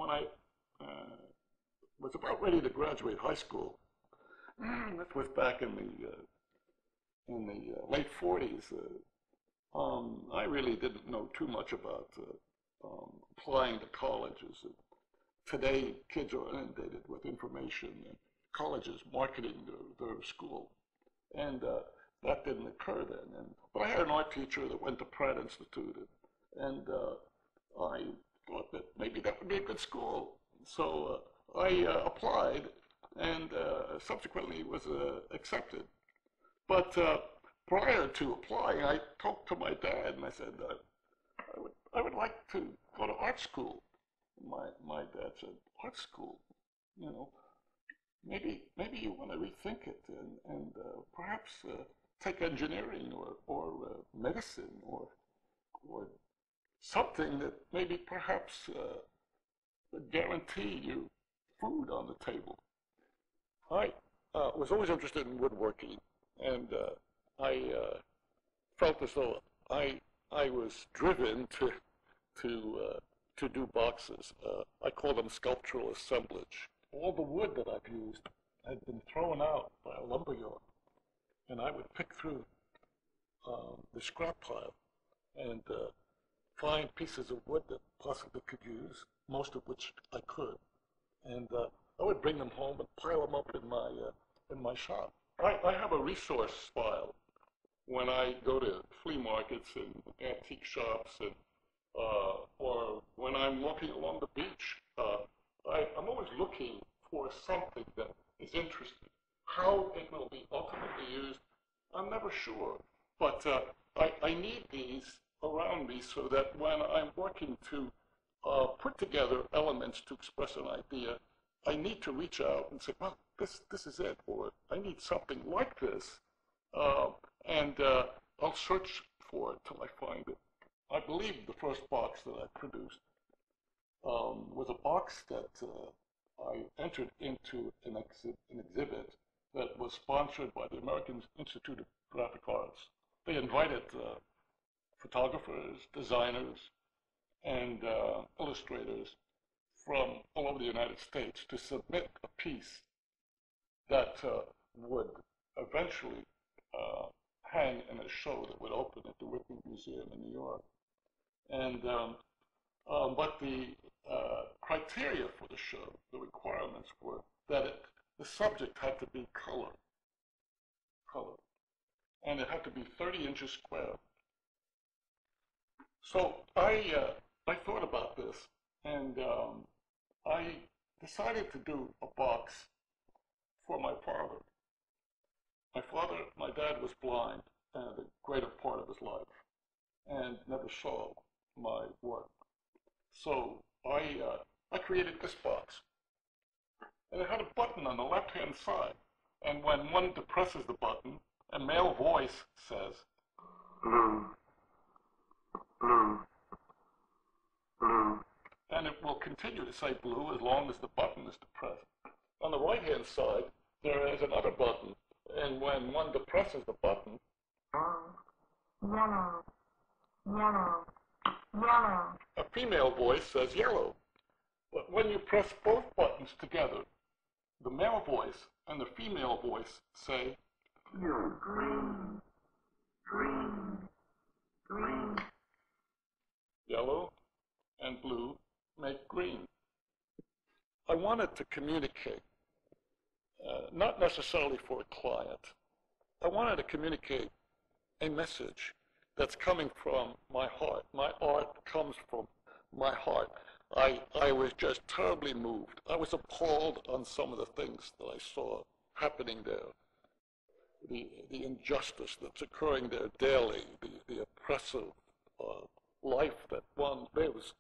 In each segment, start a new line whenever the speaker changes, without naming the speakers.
when I was about ready to graduate high school, this was back in the late 40s. I really didn't know too much about applying to colleges. Today, kids are inundated with information, and colleges marketing their school, and that didn't occur then. But I had an art teacher that went to Pratt Institute, and I thought that maybe that would be a good school. So I applied, and subsequently was accepted. But prior to applying, I talked to my dad, and I said, I would like to go to art school. My dad said, art school? You know, maybe you want to rethink it and perhaps take engineering or medicine or something that maybe perhaps would guarantee you food on the table. I was always interested in woodworking, and I felt as though I was driven to do boxes. I call them sculptural assemblage. All the wood that I've used had been thrown out by a lumberyard, and I would pick through the scrap pile and find pieces of wood that possibly could use, most of which I could, and I would bring them home and pile them up in my shop. I have a resource file when I go to flea markets and antique shops, and or when I'm walking along the beach. I'm always looking for something that is interesting. How it will be ultimately used, I'm never sure. But I need these around me so that when I'm working to put together elements to express an idea, I need to reach out and say, well, this is it, or I need something like this, and I'll search for it till I find it. I believe the first box that I produced was a box that I entered into an exhibit that was sponsored by the American Institute of Graphic Arts. They invited photographers, designers, and illustrators from all over the United States to submit a piece that would eventually hang in a show that would open at the Whitney Museum in New York. And but the criteria for the show, the requirements were that the subject had to be color, and it had to be 30 inches square. So I thought about this, and I decided to do a box for my father. My dad was blind the greater part of his life and never saw my work. So I created this box, and it had a button on the left-hand side. And when one depresses the button, a male voice says, blue, blue, blue. And it will continue to say blue as long as the button is depressed. On the right-hand side, there is another button, and when one depresses the button, yellow, yellow, yellow. A female voice says yellow. But when you press both buttons together, the male voice and the female voice say, green, green, green. Yellow and blue make green. I wanted to communicate, not necessarily for a client. I wanted to communicate a message that's coming from my heart. My art comes from my heart. I was just terribly moved. I was appalled on some of the things that I saw happening there. The injustice that's occurring there daily, the oppressive life that one lives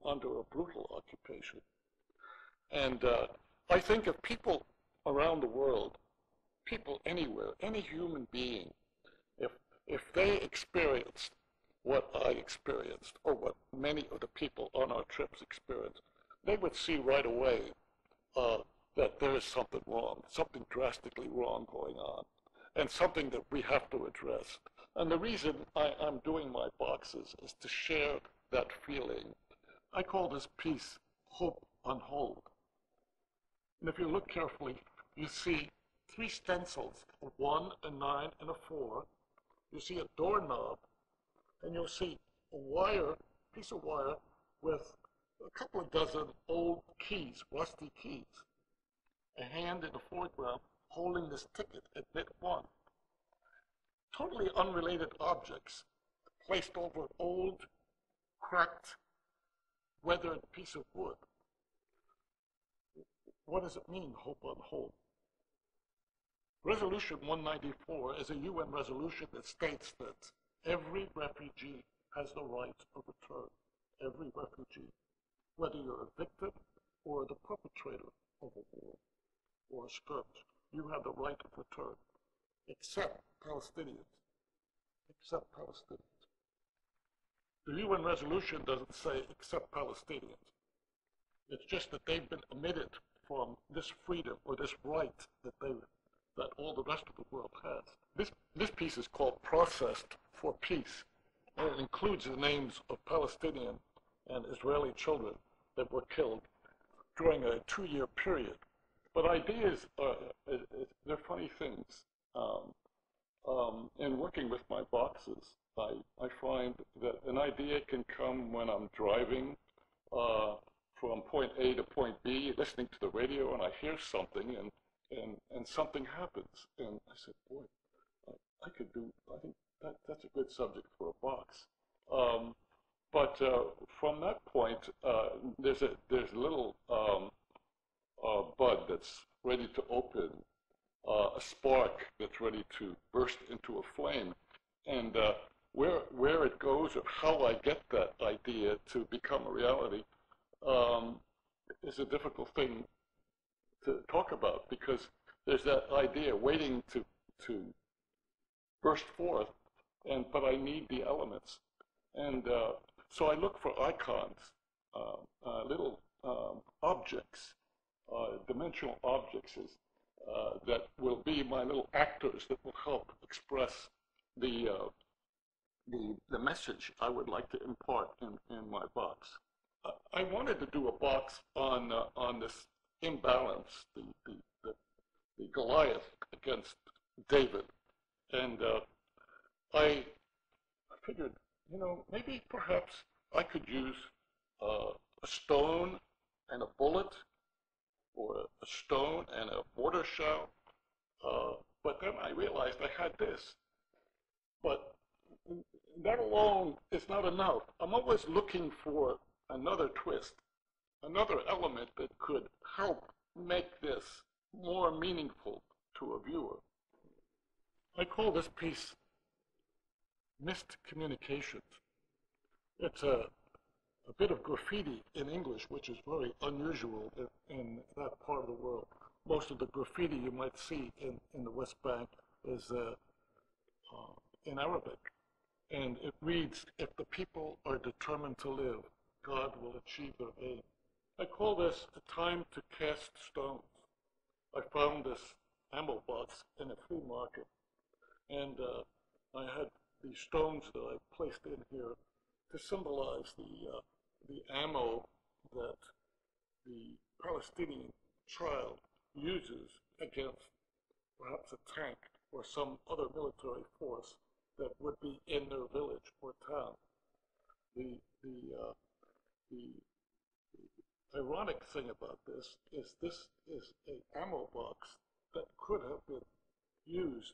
under a brutal occupation. And I think if people around the world, people anywhere, any human being, if they experienced what I experienced, or what many of the people on our trips experienced, they would see right away that there is something wrong, something drastically wrong going on, and something that we have to address. And the reason I'm doing my boxes is to share that feeling. I call this piece Hope unhold. And if you look carefully, you see three stencils, a 1, a 9, and a 4. You see a doorknob, and you'll see a wire, piece of wire, with a couple of dozen old keys, rusty keys. A hand in the foreground holding this ticket at bit 1. Totally unrelated objects placed over an old, cracked, weathered piece of wood. What does it mean, hope unhold? Resolution 194 is a UN resolution that states that every refugee has the right of return. Every refugee, whether you're a victim or the perpetrator of a war or a skirmish, you have the right of return, except Palestinians. Except Palestinians. The UN resolution doesn't say except Palestinians. It's just that they've been omitted from this freedom or this right that all the rest of the world has. This piece is called Processed for Peace, and it includes the names of Palestinian and Israeli children that were killed during a 2-year period. But ideas they're funny things. In working with my boxes, I find that an idea can come when I'm driving from point A to point B, listening to the radio, and I hear something, and something happens. And I said, boy, I think that's a good subject for a box. But from that point, there's a little bud that's ready to open, a spark that's ready to burst into a flame. And where it goes or how I get that idea to become a reality is a difficult thing to talk about, because there's that idea waiting to burst forth, but I need the elements. And so I look for icons, little objects, dimensional objects that will be my little actors that will help express the message I would like to impart in my box. I wanted to do a box on this imbalance, the Goliath against David, and I figured, maybe perhaps I could use a stone and a bullet, or a stone and a mortar shell, but then I realized I had this. But that alone is not enough. I'm always looking for another twist, another element that could help make this more meaningful to a viewer. I call this piece Missed Communications. It's a bit of graffiti in English, which is very unusual in that part of the world. Most of the graffiti you might see in the West Bank is in Arabic. And it reads, "If the people are determined to live, God will achieve their aim." I call this a time to cast stones. I found this ammo box in a flea market, and I had these stones that I placed in here to symbolize the ammo that the Palestinian child uses against perhaps a tank or some other military force that would be in their village or town. The ironic thing about this is an ammo box that could have been used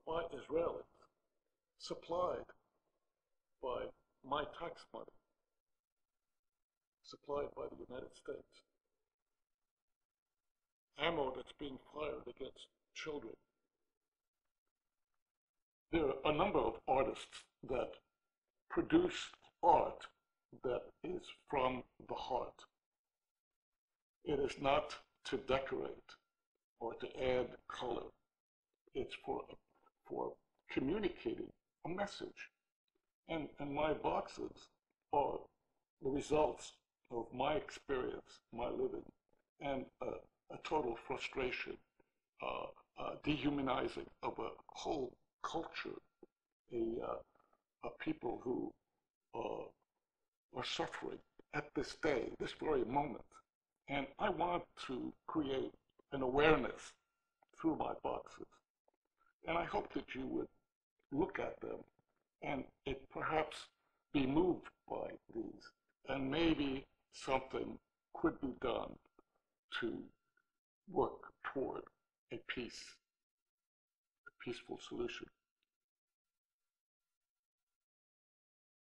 by Israelis, supplied by my tax money, supplied by the United States. Ammo that's being fired against children. There are a number of artists that produce art that is from the heart. It is not to decorate or to add color. It's for communicating a message. And my boxes are the results of my experience, my living, and a total frustration, dehumanizing of a whole culture, a people who are suffering at this day, this very moment. And I want to create an awareness through my boxes. And I hope that you would look at them and it perhaps be moved by these. And maybe something could be done to work toward a peaceful solution.